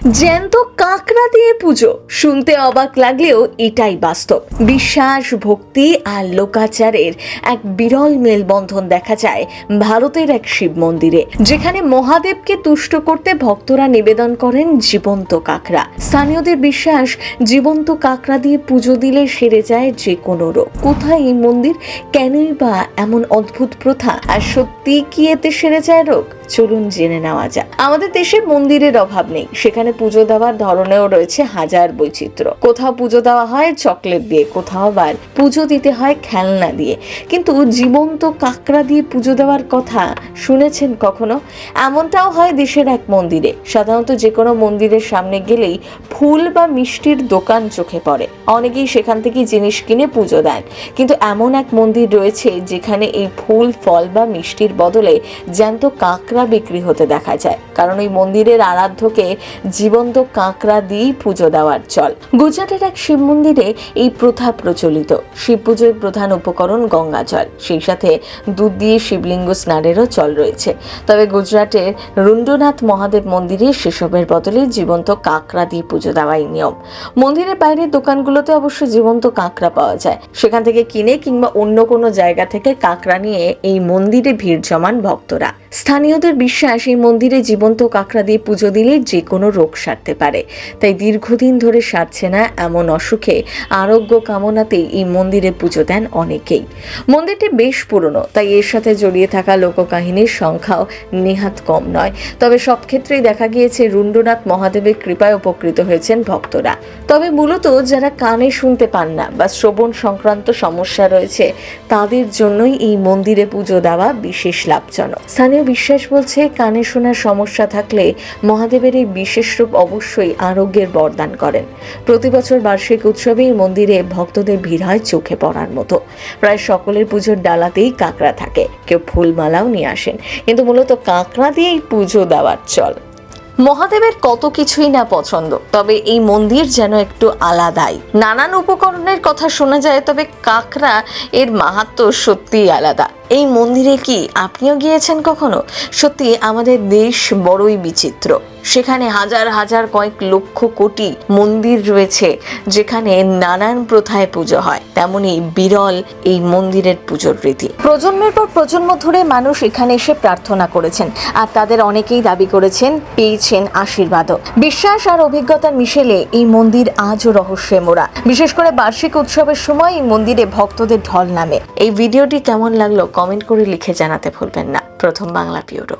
জ্যান্ত কাঁকড়া দিয়ে পুজো শুনতে অবাক লাগলেও এটাই বাস্তব। বিশ্বাস, ভক্তি আর লোকাচারের এক বিরল মেলবন্ধন দেখা যায় ভারতের এক শিব মন্দিরে, যেখানে মহাদেবকে তুষ্ট করতে ভক্তরা নিবেদন করেন জীবন্ত কাঁকড়া। স্থানীয়দের বিশ্বাস, জীবন্ত কাঁকড়া দিয়ে পুজো দিলে সেরে যায় যে কোনো রোগ। কোথায় এই মন্দির, কেনই বা এমন অদ্ভুত প্রথা, আর সত্যি কি এতে সেরে যায় রোগ? চলুন জেনে নেওয়া যাক। আমাদের দেশে মন্দিরের অভাব নেই, সেখানে পুজো দেওয়ার ধরনেও রয়েছে হাজার বৈচিত্র্য। কোথাও পুজো দেওয়া হয় চকলেট দিয়ে, কোথাও আবার পুজো দিতে হয় খেলনা দিয়ে। কিন্তু জীবন্ত কাঁকড়া দিয়ে পুজো দেওয়ার কথা শুনেছেন কখনো? এমনটাও হয় দেশের এক মন্দিরে। সাধারণত যে কোনো মন্দিরের সামনে গেলেই ফুল বা মিষ্টির দোকান চোখে পড়ে, অনেকেই সেখান থেকে জিনিস কিনে পুজো দেন। কিন্তু এমন এক মন্দির রয়েছে যেখানে এই ফুল, ফল বা মিষ্টির বদলে জ্যান্ত কাঁকড়া বিক্রি হতে দেখা যায়, কারণ ওই মন্দিরের আরাধ্যকে জীবন্ত কাঁকড়া দিয়েই পুজো দেওয়ার চল। গুজরাটের এক শিব মন্দিরে এই প্রথা প্রচলিত। শিব পুজোর প্রধান উপকরণ গঙ্গা জল, সেই সাথে দুধ দিয়ে শিবলিঙ্গ স্নানেরও চল রয়েছে। তবে গুজরাটের রুন্ডনাথ মহাদেব মন্দিরে সেসবের বদলে জীবন্ত কাঁকড়া দিয়ে পুজো দেওয়াই নিয়ম। মন্দিরের বাইরের দোকানগুলোতে অবশ্য জীবন্ত কাঁকড়া পাওয়া যায়, সেখান থেকে কিনে কিংবা অন্য কোনো জায়গা থেকে কাঁকড়া নিয়ে এই মন্দিরে ভিড় জমান ভক্তরা। স্থানীয়দের বিশ্বাস, এই মন্দিরে জীবন্ত কাঁকড়া দিয়ে পুজো দিলে যে কোনো রোগ সারতে পারে। তাই দীর্ঘদিন ধরে সারছে না এমন অসুখে আরোগ্য কামনাতেই এই মন্দিরে পুজো দেন অনেকেই। মন্দিরটি বেশ পুরনো, তাই এর সাথে জড়িয়ে থাকা লোককাহিনীর সংখ্যাও নেহাত কম নয়। তবে সব ক্ষেত্রেই দেখা গিয়েছে রুন্ডনাথ মহাদেবের কৃপায় উপকৃত হয়েছেন ভক্তরা। তবে মূলত যারা কানে শুনতে পান না বা শ্রবণ সংক্রান্ত সমস্যা রয়েছে, তাদের জন্যই এই মন্দিরে পুজো দেওয়া বিশেষ লাভজনক। স্থানীয় বিশ্বাস বলছে, কানে শোনার সমস্যা থাকলে মহাদেবের এই বিশেষ রূপ অবশ্যই আরোগ্যের বরদান করেন। প্রতি বছর বার্ষিক উৎসবে এই মন্দিরে ভক্তদের ভিড় হয় চোখে পড়ার মতো। প্রায় সকলের পুজোর ডালাতেই কাঁকড়া থাকে, কেউ ফুলমালাও নিয়ে আসেন, কিন্তু মূলত কাঁকড়া দিয়েই পুজো দেওয়ার চল। মহাদেবের কত কিছুই না পছন্দ, তবে এই মন্দির যেন একটু আলাদাই। নানান উপকরণের কথা শোনা যায়, তবে কাঁকড়া এর মাহাত্ম্য সত্যিই আলাদা। এই মন্দিরে কি আপনিও গিয়েছেন কখনো? সত্যি আমাদের দেশ বড়ই বিচিত্র। সেখানে হাজার হাজার, কয়েক লক্ষ কোটি মন্দির রয়েছে যেখানে নানান প্রথায় পুজো হয়, তেমনি বিরল এই মন্দিরের পুজোর রীতি। প্রজন্মের পর প্রজন্ম ধরে মানুষ এখানে এসে প্রার্থনা করেছেন, আর তাদের অনেকেই দাবি করেছেন পেয়েছেন আশীর্বাদও। বিশ্বাস আর অভিজ্ঞতার মিশেলে এই মন্দির আজও রহস্যে মোড়া। বিশেষ করে বার্ষিক উৎসবের সময় এই মন্দিরে ভক্তদের ঢল নামে। এই ভিডিওটি কেমন লাগলো কমেন্ট করে লিখে জানাতে ভুলবেন না। প্রথম বাংলা ব্যুরো।